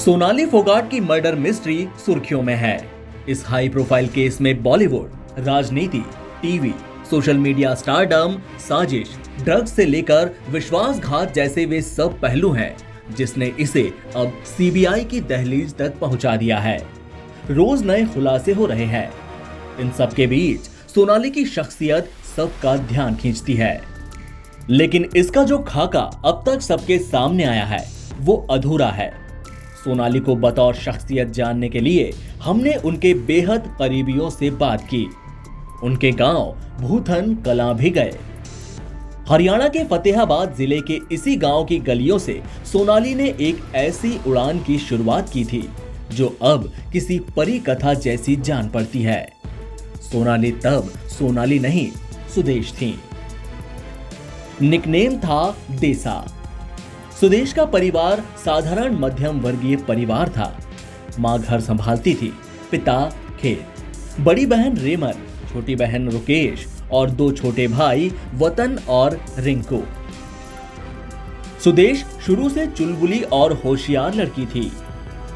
सोनाली फोगाट की murder mystery सुर्खियों में है। इस हाई प्रोफाइल केस में बॉलीवुड, राजनीति, टीवी, सोशल मीडिया स्टारडम, साजिश, ड्रग्स से लेकर विश्वासघात जैसे वे सब पहलू हैं जिसने इसे अब सीबीआई की दहलीज तक पहुंचा दिया है। रोज नए खुलासे हो रहे हैं। इन सब के बीच सोनाली की शख्सियत सबका ध्यान खींचती है, लेकिन इसका जो खाका अब तक सबके सामने आया है वो अधूरा है। सोनाली को बतौर शख्सियत जानने के लिए हमने उनके बेहद करीबियों से बात की। उनके गांव भूथन कलां भी गए। हरियाणा के फतेहाबाद जिले के इसी गांव की गलियों से सोनाली ने एक ऐसी उड़ान की शुरुआत की थी जो अब किसी परी कथा जैसी जान पड़ती है। सोनाली तब सोनाली नहीं, सुदेश थी। निकनेम था देसा। सुदेश का परिवार साधारण मध्यम वर्गीय परिवार था। मां घर संभालती थी, पिता खेत, बड़ी बहन रेमन, छोटी बहन रुकेश और दो छोटे भाई वतन और रिंकू। सुदेश शुरू से चुलबुली और होशियार लड़की थी।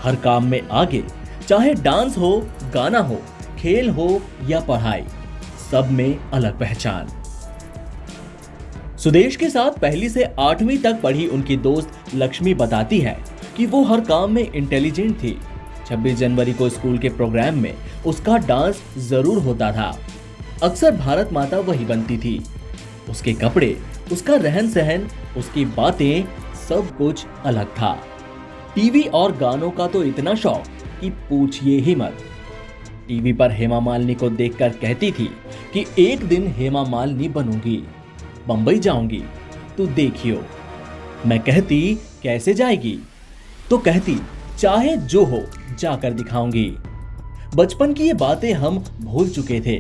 हर काम में आगे, चाहे डांस हो, गाना हो, खेल हो या पढ़ाई, सब में अलग पहचान। सुदेश के साथ पहली से 8वीं तक पढ़ी उनकी दोस्त लक्ष्मी बताती है कि वो हर काम में इंटेलिजेंट थी। 26 जनवरी को स्कूल के प्रोग्राम में उसका डांस जरूर होता था। अक्सर भारत माता वही बनती थी। उसके कपड़े, उसका रहन सहन, उसकी बातें, सब कुछ अलग था। टीवी और गानों का तो इतना शौक कि पूछिए ही मत। टीवी पर हेमा मालिनी को देखकर कहती थी कि एक दिन हेमा मालिनी बनूंगी, बंबई जाऊंगी, तू देखियो। मैं कहती कैसे जाएगी? तो कहती चाहे जो हो जाकर दिखाऊंगी। बचपन की ये बातें हम भूल चुके थे,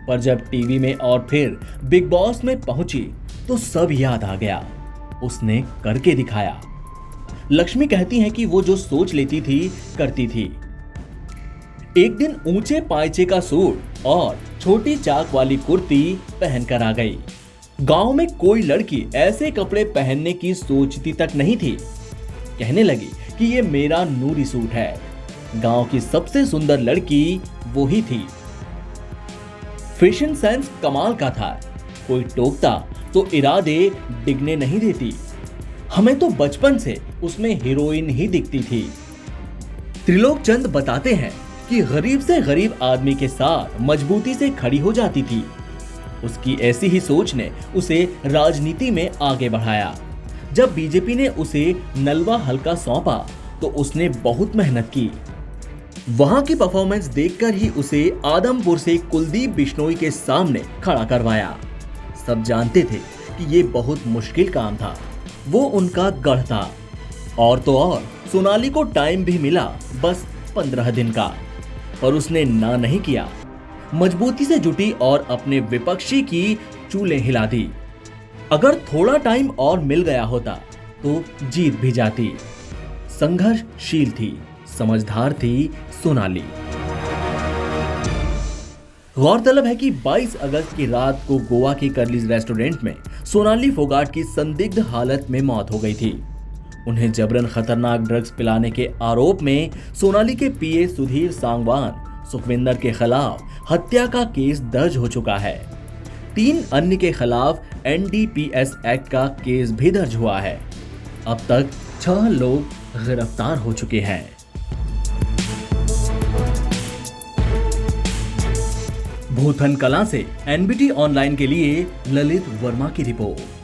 पर जब टीवी में और फिर बिग बॉस में पहुंची तो सब याद आ गया। उसने करके दिखाया। लक्ष्मी कहती है कि वो जो सोच लेती थी करती थी। एक दिन ऊंचे पायचे का सूट और छोटी चाक वाली कुर्ती पहनकर आ गई। गांव में कोई लड़की ऐसे कपड़े पहनने की सोचती तक नहीं थी। कहने लगी कि ये मेरा नूरी सूट है। गांव की सबसे सुंदर लड़की वो ही थी। फैशन सेंस कमाल का था। कोई टोकता तो इरादे डिगने नहीं देती। हमें तो बचपन से उसमें हीरोइन ही दिखती थी। त्रिलोक चंद बताते हैं कि गरीब से गरीब आदमी के साथ मजबूती से खड़ी हो जाती थी। उसकी ऐसी ही सोच ने उसे राजनीति में आगे बढ़ाया। जब बीजेपी ने उसे नलवा हलका सौंपा तो उसने बहुत मेहनत की। वहां की परफॉर्मेंस देखकर ही उसे आदमपुर से कुलदीप बिश्नोई के सामने खड़ा करवाया। सब जानते थे कि ये बहुत मुश्किल काम था। वो उनका गढ़ था। और तो और सोनाली को टाइम भी मिला, बस 15 दिन का, पर उसने ना नहीं किया। मजबूती से जुटी और अपने विपक्षी की चूलें हिला दी। अगर थोड़ा टाइम और मिल गया होता तो जीत भी जाती। संघर्षशील थी, समझदार थी सोनाली। गौरतलब है कि 22 अगस्त की रात को गोवा के कर्लीज रेस्टोरेंट में सोनाली फोगाट की संदिग्ध हालत में मौत हो गई थी। उन्हें जबरन खतरनाक ड्रग्स पिलाने के आरोप में सोनाली के पीए सुधीर सांगवान सुखविंदर के खिलाफ हत्या का केस दर्ज हो चुका है। 3 अन्य के खिलाफ NDPS एक्ट का केस भी दर्ज हुआ है। अब तक 6 लोग गिरफ्तार हो चुके हैं। भूथन कलां से NBT ऑनलाइन के लिए ललित वर्मा की रिपोर्ट।